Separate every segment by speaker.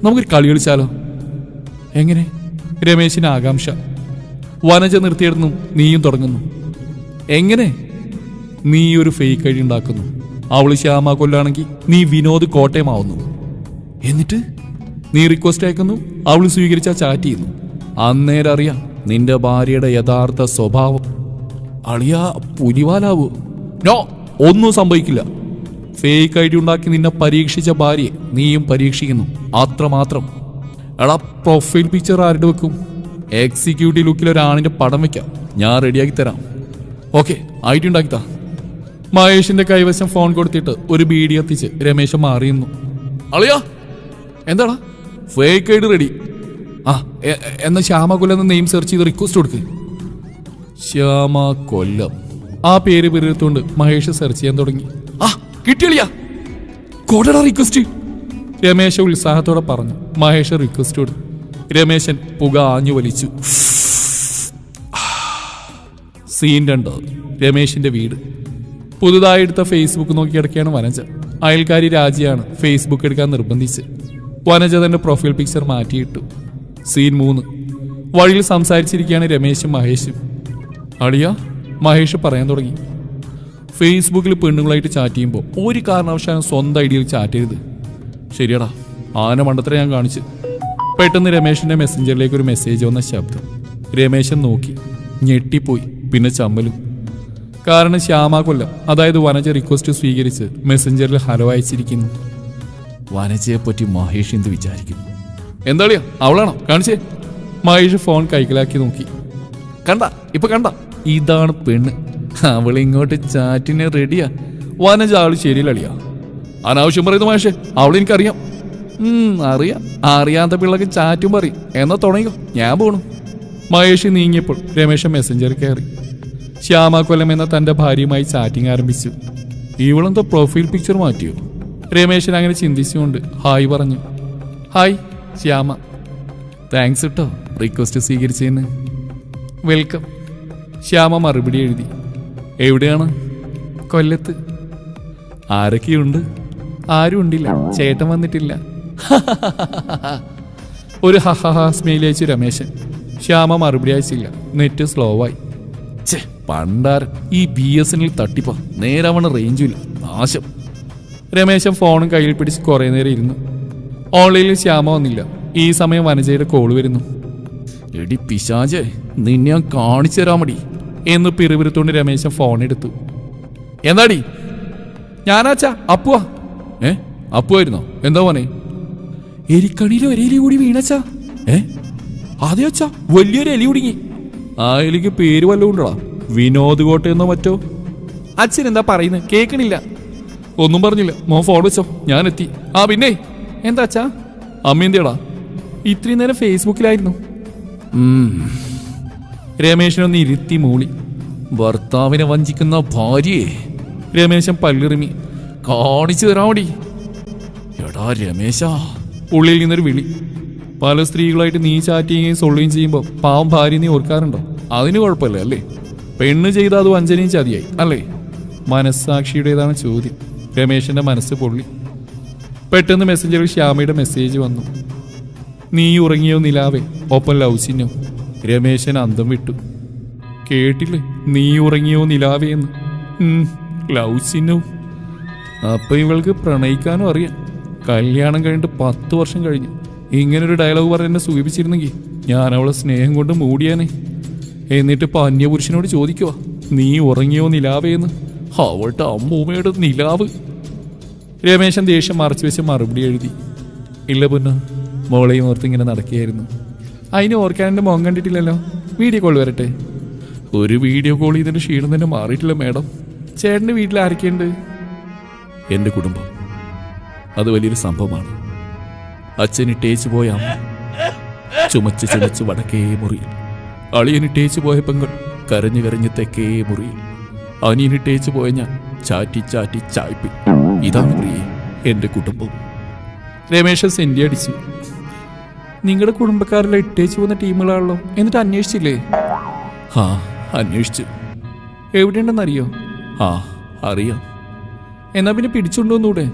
Speaker 1: നമുക്കൊരു കളി കളിച്ചാലോ? എങ്ങനെ? രമേശിന് ആകാംക്ഷ. വനജ നിർത്തിയിടുന്നു, നീയും തുടങ്ങുന്നു. എങ്ങനെ? നീ ഒരു ഫേക്ക് ഐഡി ഉണ്ടാക്കുന്നു. അവള് ശ്യാമ കൊല്ലാണെങ്കിൽ നീ വിനോദ് കോട്ടയമാവുന്നു. എന്നിട്ട് നീ റിക്വസ്റ്റ് അയക്കുന്നു, അവള് സ്വീകരിച്ച ചാറ്റ് ചെയ്യുന്നു. അന്നേരം അറിയാം നിന്റെ ഭാര്യയുടെ യഥാർത്ഥ സ്വഭാവം. അളിയ പുലിവാലാവൂ? നോ, ഒന്നും സംഭവിക്കില്ല. ഫേക്ക് ഐഡി ഉണ്ടാക്കി നിന്നെ പരീക്ഷിച്ച ഭാര്യയെ നീയും പരീക്ഷിക്കുന്നു, അത്രമാത്രം. എടാ, പ്രൊഫൈൽ പിക്ചർ ആരുടെ വെക്കും? എക്സിക്യൂട്ടീവ് ലുക്കിൽ ഒരാണിന്റെ പടം വെക്കാം, ഞാൻ റെഡിയാക്കി തരാം. ഓക്കെ, ഐഡി ഉണ്ടാക്കിത്താ. മഹേഷിന്റെ കൈവശം ഫോൺ കൊടുത്തിട്ട് ഒരു ബീഡി എത്തിച്ച് രമേശൻ മാറിയുന്നു. അളിയാ, എന്താടാ? Fake ID ready. ആ, എന്നാ ശ്യാമ കൊല്ലം എന്ന നെയിം സെർച്ച് ചെയ്ത് റിക്വസ്റ്റ് കൊടുക്ക്. ശ്യാമ കൊല്ലം ആ പേര് പേരെടുത്തുകൊണ്ട് മഹേഷ് സെർച്ച് ചെയ്യാൻ തുടങ്ങി. ആ, കിട്ടിയളിയാ, കോടടാ റിക്വസ്റ്റ്. രമേശ ഉത്സാഹത്തോടെ പറഞ്ഞു. മഹേഷ് റിക്വസ്റ്റ് കൊടുത്തു. രമേശൻ പുക ആഞ്ഞു വലിച്ചു. സീൻ 2. രമേശിന്റെ വീട്. പുതുതായി എടുത്ത ഫേസ്ബുക്ക് നോക്കി കിടക്കുകയാണ് വനജ. അയൽക്കാരി രാജിയാണ് ഫേസ്ബുക്ക് എടുക്കാൻ നിർബന്ധിച്ച്. വനജ തന്റെ പ്രൊഫൈൽ പിക്ചർ മാറ്റിയിട്ടു. സീൻ 3. വഴിയിൽ സംസാരിച്ചിരിക്കുകയാണ് രമേശും മഹേഷും. അളിയ, മഹേഷ് പറയാൻ തുടങ്ങി. ഫേസ്ബുക്കിൽ പെണ്ണുങ്ങളായിട്ട് ചാറ്റ് ചെയ്യുമ്പോൾ ഒരു കാരണവശാലും സ്വന്തം ഐഡിയയിൽ ചാറ്റ് ചെയ്ത്. ശരിയടാ, ആന മണ്ടത്തരം ഞാൻ കാണിച്ച്. പെട്ടെന്ന് രമേശിന്റെ മെസ്സഞ്ചറിലേക്ക് ഒരു മെസ്സേജ് വന്ന ശബ്ദം. രമേശൻ നോക്കി, ഞെട്ടിപ്പോയി, പിന്നെ ചമ്മലും. കാരണം ശ്യാമ കൊല്ലം, അതായത് വനജ റിക്വസ്റ്റ് സ്വീകരിച്ച് മെസ്സഞ്ചറിൽ ഹലോ അയച്ചിരിക്കുന്നു. വനജയെ പറ്റി മഹേഷ് എന്ത് വിചാരിക്കുന്നു? എന്താളിയാ, അവളാണോ? കാണിച്ചേ. മഹേഷ് ഫോൺ കൈക്കലാക്കി നോക്കി. കണ്ട, ഇപ്പൊ കണ്ട, ഇതാണ് പെണ്ണ്. അവളിങ്ങോട്ട് ചാറ്റിന് റെഡിയാ. വനജ ആള് ശരിയിലളിയാ. അനാവശ്യം പറയുന്നു മഹേഷ്, അവളെനിക്കറിയാം. അറിയാം. അറിയാത്ത പിള്ളക്ക് ചാറ്റും പറയും. എന്നാ തുടങ്ങിയോ, ഞാൻ പോണു. മഹേഷ് നീങ്ങിയപ്പോൾ രമേശൻ മെസ്സഞ്ചർ കയറി. ശ്യാമ കൊല്ലം എന്ന തന്റെ ഭാര്യയുമായി ചാറ്റിംഗ് ആരംഭിച്ചു. ഇവളെന്തോ പ്രൊഫൈൽ പിക്ചർ മാറ്റിയോ? രമേശൻ അങ്ങനെ ചിന്തിച്ചുകൊണ്ട് ഹായ് പറഞ്ഞു. ഹായ് ശ്യാമ. താങ്ക്സ് കേട്ടോ റിക്വസ്റ്റ് സ്വീകരിച്ചതിന്. വെൽക്കം. ശ്യാമ മറുപടി എഴുതി. എവിടെയാണ്? കൊല്ലത്ത്. ആരൊക്കെയുണ്ട്? ആരും ഉണ്ടില്ല, ചേട്ടൻ വന്നിട്ടില്ല. ഒരു ഹഹഹ സ്മെയിൽ അയച്ചു രമേശൻ. ശ്യാമ മറുപടി അയച്ചില്ല. നെറ്റ് സ്ലോവായി. പണ്ടാരം ഈ BSNL തട്ടിപ്പാ. നേരവണ റേഞ്ചുമില്ല, നാശം. രമേശൻ ഫോണും കയ്യിൽ പിടിച്ച് കുറെ നേരം ഇരുന്നു. ഓൺലൈനിൽ ശ്യാമ വന്നില്ല. ഈ സമയം വനജയുടെ കോള് വരുന്നു. എടി പിശാചേ, നിന്നെ ഞാൻ കാണിച്ചു തരാൻ മടി എന്ന് പിറുപിറുത്തോണ്ട് രമേശൻ ഫോൺ എടുത്തു. എന്താടി? ഞാനാച്ചാ, അപ്പുവാ. അപ്പുവായിരുന്നോ? എന്താ മോനെ? എലിക്കണിയിൽ ഒരെലി കൂടി വീണച്ചാ. അതെ അച്ഛാ, വലിയൊരു എലി കുടുങ്ങി. ആ എലിക്ക് പേര് വല്ലതും ഉണ്ടോടാ? വിനോദ് കോട്ടയെന്നോ മറ്റോ? അച്ഛൻ എന്താ പറയുന്നത്? കേൾക്കണില്ല. ഒന്നും പറഞ്ഞില്ല. മോൻ ഫോൺ വെച്ചോ, ഞാൻ എത്തി. ആ പിന്നെ എന്താ അച്ഛാ? അമ്മ എന്തിയടാ? ഇത്രയും നേരം ഫേസ്ബുക്കിലായിരുന്നു. രമേശനൊന്ന് ഇരുത്തി മൂളി. ഭർത്താവിനെ വഞ്ചിക്കുന്ന ഭാര്യയെ രമേശൻ പല്ലിറിമി. കാണിച്ചു തരാൻ മടി. എടാ രമേശ. ഉള്ളിൽ നിന്നൊരു വിളി. പല സ്ത്രീകളായിട്ട് നീ ചാറ്റ് ചെയ്യുകയും സൊള്ളുകയും ചെയ്യുമ്പോൾ പാവം ഭാര്യ നീ ഓർക്കാറുണ്ടോ? അതിന് കുഴപ്പമില്ല അല്ലേ? പെണ്ണ് ചെയ്താൽ അത് വഞ്ചനയും ചതിയായി അല്ലേ? മനസ്സാക്ഷിയുടേതാണ് ചോദ്യം. രമേശന്റെ മനസ്സ് പൊള്ളി. പെട്ടെന്ന് മെസ്സഞ്ചറിൽ ശ്യാമയുടെ മെസ്സേജ് വന്നു. നീ ഉറങ്ങിയോ നിലാവേ, ഒപ്പം ലവ് ചിഹ്നം. രമേശൻ അന്തം വിട്ടു. കേട്ടില്ലേ, നീ ഉറങ്ങിയോ നിലാവേ എന്ന്. ലവ് ചിഹ്നവും. അപ്പൊ ഇവൾക്ക് പ്രണയിക്കാനും അറിയാം. കല്യാണം കഴിഞ്ഞിട്ട് 10 വർഷം കഴിഞ്ഞു. ഇങ്ങനൊരു ഡയലോഗ് പറഞ്ഞ് എന്നെ സൂചിപ്പിച്ചിരുന്നെങ്കിൽ ഞാൻ അവളെ സ്നേഹം കൊണ്ട് മൂടിയാനേ. എന്നിട്ട് ഇപ്പൊ അന്യപുരുഷനോട് ചോദിക്കുവാ നീ ഉറങ്ങിയോ നിലാവേന്ന്. അവളുടെ അമ്മൂമ്മയുടെ നിലാവ്. രമേശൻ ദേഷ്യം മറച്ചു വെച്ച് മറുപടി എഴുതി. ഇല്ല പൊന്നു, മോളെയും ഓർത്ത് ഇങ്ങനെ നടക്കുകയായിരുന്നു. അതിനെ ഓർക്കാൻ എൻ്റെ മുഖം കണ്ടിട്ടില്ലല്ലോ. വീഡിയോ കോൾ വരട്ടെ? ഒരു വീഡിയോ കോൾ ചെയ്തിട്ട് ക്ഷീണം തന്നെ മാറിയിട്ടില്ല മാഡം. ചേട്ടൻ്റെ വീട്ടിൽ ആരൊക്കെയുണ്ട്? എൻ്റെ കുടുംബം. അത് വലിയൊരു സംഭവമാണ്. അച്ഛനിട്ടേച്ചു പോയ അമ്മ, ചുമച്ച് ചുമച്ച് വടക്കേ മുറിയിൽ. അളിയനിട്ടേച്ചു പോയ പെങ്ങൾ കരഞ്ഞു കരഞ്ഞ് തെക്കേ മുറിയിൽ. അനിയനിട്ടേച്ചു പോയ ഞാൻ ചാറ്റി ചാറ്റി ചായ്പി. ഇതാണ് പ്രിയേ എൻ്റെ കുടുംബം. രമേശൻ സെന്റി അടിച്ചു. നിങ്ങളുടെ കുടുംബക്കാരെല്ലാം ഇട്ടേച്ചു പോകുന്ന ടീമുകളാണല്ലോ. എന്നിട്ട് അന്വേഷിച്ചില്ലേ? ആ, അന്വേഷിച്ചു. എവിടെയുണ്ടെന്നറിയോ? ആ, അറിയാം. എന്നാ പിന്നെ പിടിച്ചുകൊണ്ടുവന്നൂടെ?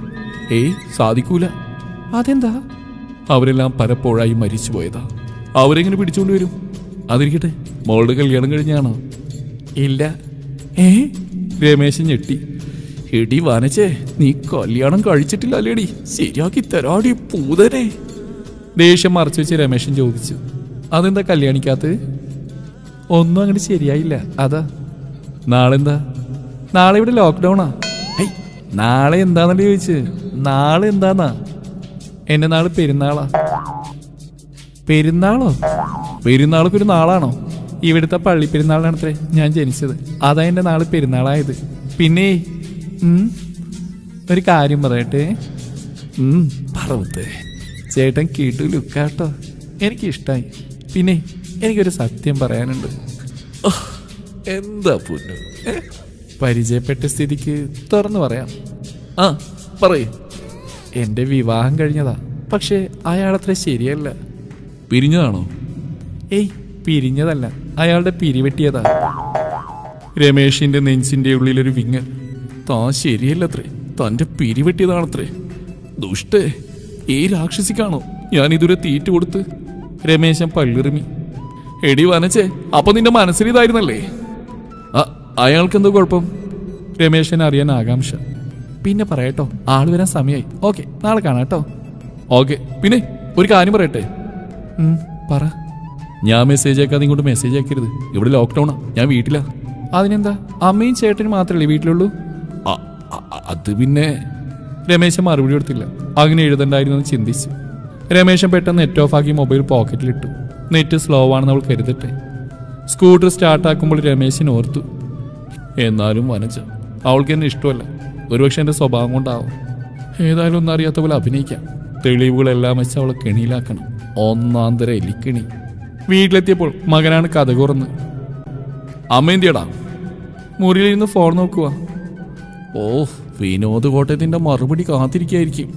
Speaker 1: ഏയ്, സാധിക്കൂല. അതെന്താ? അവരെല്ലാം പലപ്പോഴായി മരിച്ചുപോയതാ. അവരെങ്ങനെ പിടിച്ചുകൊണ്ട് വരും? അതിരിക്കട്ടെ, മോളുടെ കല്യാണം കഴിഞ്ഞാണോ? ഇല്ല. രമേശൻ ഞെട്ടി. എടി വനച്ചേ, നീ കല്യാണം കഴിച്ചിട്ടില്ല അല്ലേടി? ശരിയാക്കി തരാടി പൂതനെ. ദേഷ്യം മറച്ചു വെച്ച് രമേശൻ ചോദിച്ചു. അതെന്താ കല്യാണിക്കാത്തത്? ഒന്നും അങ്ങോട്ട് ശരിയായില്ല, അതാ. നാളെന്താ? നാളെ ഇവിടെ ലോക്ക്ഡൗണാ. നാളെ എന്താന്നല്ലേ ചോദിച്ച്? നാളെ എന്താന്നാ? എന്റെ നാള് പെരുന്നാളാ. പെരുന്നാളോ? പെരുന്നാൾക്ക് ഒരു നാളാണോ? ഇവിടുത്തെ പള്ളി പെരുന്നാളാണത്രേ ഞാൻ ജനിച്ചത്. അതാ എന്റെ നാള് പെരുന്നാളായത്. പിന്നെ ഒരു കാര്യം പറയട്ടെ. പറവത്തെ ചേട്ടൻ കേട്ടു ലുക്കാട്ടോ, എനിക്കിഷ്ടായി. പിന്നെ എനിക്കൊരു സത്യം പറയാനുണ്ട്. എന്താ പൊന്നു? പരിചയപ്പെട്ട സ്ഥിതിക്ക് തുറന്നു പറയാം. ആ പറയൂ. എന്റെ വിവാഹം കഴിഞ്ഞതാ, പക്ഷെ അയാളത്ര ശരിയല്ല. പിരിഞ്ഞതാണോ? ഏയ് പിരിഞ്ഞതല്ല, അയാളുടെ പിരിവെട്ടിയതാ. രമേശിന്റെ നെഞ്ചിന്റെ ഉള്ളിലൊരു വിങ്ങൽ. താൻ ശരിയല്ലത്രേ, തന്റെ പിരിവെട്ടിയതാണത്രേ. ദുഷ്ടേ, ഈ രാക്ഷസിക്കാണോ ഞാൻ ഇതുവരെ തീറ്റ കൊടുത്ത്? രമേശൻ പല്ലിറുമി. എടി വനച്ചേ, അപ്പൊ നിന്റെ മനസ്സിലിതായിരുന്നല്ലേ? അയാൾക്കെന്തോ കുഴപ്പം? രമേശൻ അറിയാൻ ആകാംക്ഷ. പിന്നെ പറയട്ടോ, ആള് വരാൻ സമയമായി. ഓക്കെ, നാളെ കാണാട്ടോ. ഓക്കെ. പിന്നെ ഒരു കാര്യം പറയട്ടെ. പറ. ഞാൻ മെസ്സേജ് അയക്കാതെ ഇങ്ങോട്ട് മെസ്സേജ് അയക്കരുത്. ഇവിടെ ലോക്ക്ഡൌണാ, ഞാൻ വീട്ടിലാ. അതിനെന്താ? അമ്മയും ചേട്ടനും മാത്രമല്ലേ വീട്ടിലുള്ളൂ? അത് പിന്നെ രമേശൻ മറുപടി കൊടുത്തില്ല. അങ്ങനെ എഴുതണ്ടായിരുന്നു ചിന്തിച്ചു. രമേശൻ പെട്ടെന്ന് നെറ്റ് ഓഫ് ആക്കി മൊബൈൽ പോക്കറ്റിലിട്ടു. നെറ്റ് സ്ലോ ആണെന്ന് അവൾ കരുതട്ടെ. സ്കൂട്ടർ സ്റ്റാർട്ടാക്കുമ്പോൾ രമേശൻ ഓർത്തു, എന്നാലും വനജ അവൾക്ക് എന്നെ ഇഷ്ടമല്ല. ഒരുപക്ഷെ എൻ്റെ സ്വഭാവം കൊണ്ടാവും. ഏതായാലും ഒന്നും അറിയാത്ത പോലെ അഭിനയിക്കാം. തെളിവുകളെല്ലാം വെച്ച് അവളെ കെണിയിലാക്കണം. ഒന്നാന്തര എലിക്കണി. വീട്ടിലെത്തിയപ്പോൾ മകനാണ് കഥ തുറന്ന്. അമ്മ എന്തിയടാ? മുറിയിലിരുന്ന് ഫോൺ നോക്കുക. ഓ, വിനോദ് കോട്ടയത്തിന്റെ മറുപടി കാത്തിരിക്കായിരിക്കും.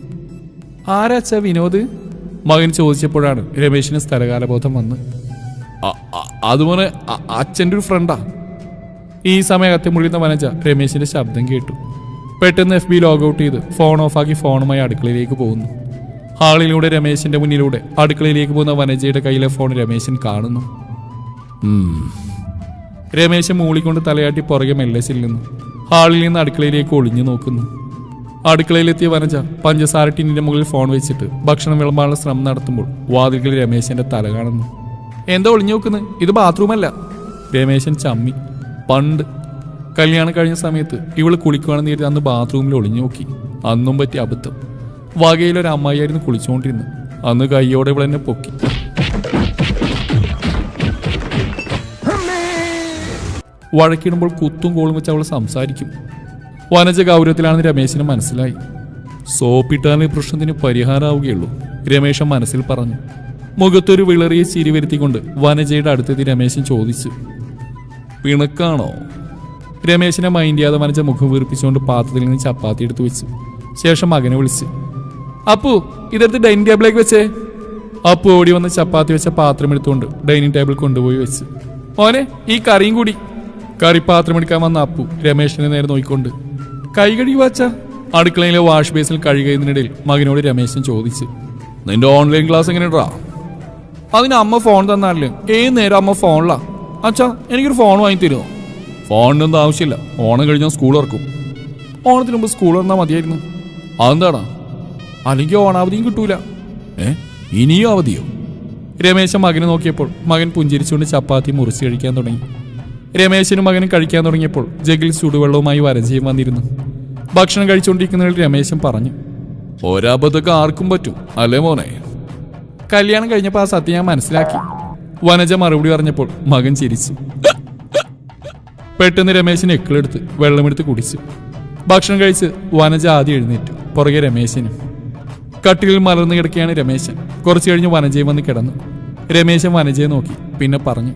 Speaker 1: ആരാച്ചാ വിനോദ്? മകൻ ചോദിച്ചപ്പോഴാണ് രമേശിന് സ്ഥലകാലബോധം വന്ന്. അതുപോലെ അച്ഛൻ്റെ ഒരു ഫ്രണ്ടാ. ഈ സമയത്തെ മുഴുന്ന വനജ രമേശിന്റെ ശബ്ദം കേട്ടു. പെട്ടെന്ന് FB ലോഗൌട്ട് ചെയ്ത് ഫോൺ ഓഫാക്കി ഫോണുമായി അടുക്കളയിലേക്ക് പോകുന്നു. ഹാളിലൂടെ രമേശിന്റെ മുന്നിലൂടെ അടുക്കളയിലേക്ക് പോകുന്ന വനജയുടെ കയ്യിലെ ഫോൺ രമേശൻ കാണുന്നു. രമേശൻ മൂളിക്കൊണ്ട് തലയാട്ടി പുറകെ മെല്ലസിൽ നിന്നു ഹാളിൽ നിന്ന് അടുക്കളയിലേക്ക് ഒളിഞ്ഞു നോക്കുന്നു. അടുക്കളയിലെത്തിയ വനജ പഞ്ചസാര ടിന്നിന്റെ മുകളിൽ ഫോൺ വെച്ചിട്ട് ഭക്ഷണം വിളമ്പാനുള്ള ശ്രമം നടത്തുമ്പോൾ വാതിൽക്കൽ രമേശന്റെ തല കാണുന്നു. എന്താ ഒളിഞ്ഞു നോക്കുന്നത്? ഇത് ബാത്റൂമല്ല. രമേശൻ ചമ്മി. പണ്ട് കല്യാണം കഴിഞ്ഞ സമയത്ത് ഇവള് കുളിക്കുകയാണെന്ന് കരുതി അന്ന് ബാത്റൂമിൽ ഒളിഞ്ഞു നോക്കി. അന്നും പറ്റിയ അബദ്ധം. വകയിലൊരു അമ്മായിയായിരുന്നു കുളിച്ചുകൊണ്ടിരുന്നത്. അന്ന് കയ്യോടെ ഇവൾ എന്നെ പൊക്കി. വഴക്കിടുമ്പോൾ കുത്തും കോളും വെച്ച് അവൾ സംസാരിക്കും. വനജ ഗൗരവത്തിലാണെന്ന് രമേശിന് മനസ്സിലായി. സോപ്പിട്ടാലേ പ്രശ്നത്തിന് പരിഹാരമാവുകയുള്ളൂ, രമേശൻ മനസ്സിൽ പറഞ്ഞു. മുഖത്തൊരു വിളറിയ ചിരി വരുത്തിക്കൊണ്ട് വനജയുടെ അടുത്തെത്തി രമേശൻ ചോദിച്ചു, പിണക്കാണോ? രമേശിനെ മൈൻഡ് ചെയ്യാതെ വനജ മുഖം വീർപ്പിച്ചുകൊണ്ട് പാത്രത്തിൽ നിന്ന് ചപ്പാത്തി എടുത്തു വെച്ചു. ശേഷം മകനെ വിളിച്ചു, അപ്പു ഇതെടുത്ത് ഡൈനിങ് ടേബിളിലേക്ക് വെച്ചേ. അപ്പു ഓടി വന്ന് ചപ്പാത്തി വെച്ച പാത്രം എടുത്തുകൊണ്ട് ഡൈനിങ് ടേബിൾ കൊണ്ടുപോയി വെച്ച്. മോനെ, ഈ കറിയും കൂടി. കറി പാത്രം എടുക്കാൻ വന്ന അപ്പു രമേശിനെ നേരെ നോക്കിക്കൊണ്ട്, കൈ കഴുകി വാച്ച. അടുക്കളയിലെ വാഷ് ബേസിൽ കഴുകുന്നതിനിടയിൽ മകനോട് രമേശൻ ചോദിച്ചു, നിന്റെ ഓൺലൈൻ ക്ലാസ് എങ്ങനെയാ? അതിന് അമ്മ ഫോൺ തന്നാലേ ഏത് നേരം അമ്മ ഫോണിലാ. അച്ഛാ, എനിക്കൊരു ഫോൺ വാങ്ങി തരുമോ? ഫോണിനൊന്നും ആവശ്യമില്ല, ഓണം കഴിഞ്ഞാൽ സ്കൂൾ ഇറക്കും. ഓണത്തിന് മുമ്പ് സ്കൂൾ ഇറന്നാൽ മതിയായിരുന്നു. അതെന്താടാ? അല്ലെങ്കിൽ ഓണാവധിയും കിട്ടൂല. ഇനിയും അവധിയോ? രമേശൻ മകനെ നോക്കിയപ്പോൾ മകൻ പുഞ്ചിരിച്ചുകൊണ്ട് ചപ്പാത്തി മുറിച്ച് കഴിക്കാൻ തുടങ്ങി. രമേശനും മകനും കഴിക്കാൻ തുടങ്ങിയപ്പോൾ ജഗിൽ ചുടുവെള്ളവുമായി വരഞ്ചയും വന്നിരുന്നു. ഭക്ഷണം കഴിച്ചുകൊണ്ടിരിക്കുന്നതിൽ രമേശൻ പറഞ്ഞു, ഒരബദ്ധമൊക്കെ ആർക്കും പറ്റും അല്ലേ മോനെ? കല്യാണം കഴിഞ്ഞപ്പോൾ ആ സത്യം ഞാൻ മനസ്സിലാക്കി. വനജ മറുപടി പറഞ്ഞപ്പോൾ മകൻ ചിരിച്ചു. പെട്ടെന്ന് രമേശൻ എക്കിളെടുത്ത് വെള്ളമെടുത്ത് കുടിച്ചു. ഭക്ഷണം കഴിച്ച് വനജ ആദ്യം എഴുന്നേറ്റു, പുറകെ രമേശനും. കട്ടിലിൽ മലർന്നു കിടക്കുകയാണ് രമേശൻ. കുറച്ചു കഴിഞ്ഞ് വനജയും വന്ന് കിടന്നു. രമേശൻ വനജയെ നോക്കി, പിന്നെ പറഞ്ഞു,